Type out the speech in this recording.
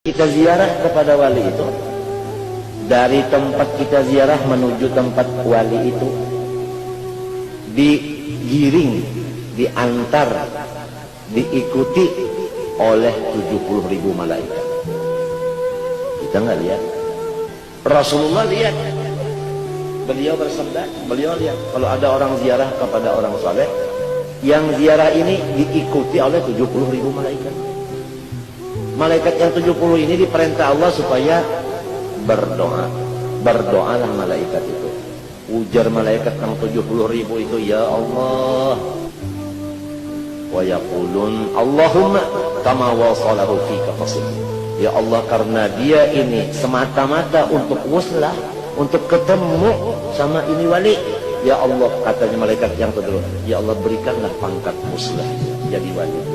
Kita ziarah kepada wali itu, dari tempat kita ziarah menuju tempat wali itu, digiring, diantar, diikuti oleh 70.000 malaikat. Kita nggak lihat. Rasulullah lihat. Beliau bersabda, beliau lihat kalau ada orang ziarah kepada orang saleh, yang ziarah ini diikuti oleh 70.000 malaikat. Malaikat yang 70 ini diperintah Allah supaya berdoa. Berdoalah malaikat itu. Ujar malaikat yang 70.000 itu, ya Allah. Wa yaqulun Allahumma kama wasalahu fika fasil. Ya Allah, karena dia ini semata-mata untuk wuslah, untuk ketemu sama ini wali. Ya Allah, katanya malaikat yang kedua, ya Allah berikanlah pangkat wuslah jadi wali.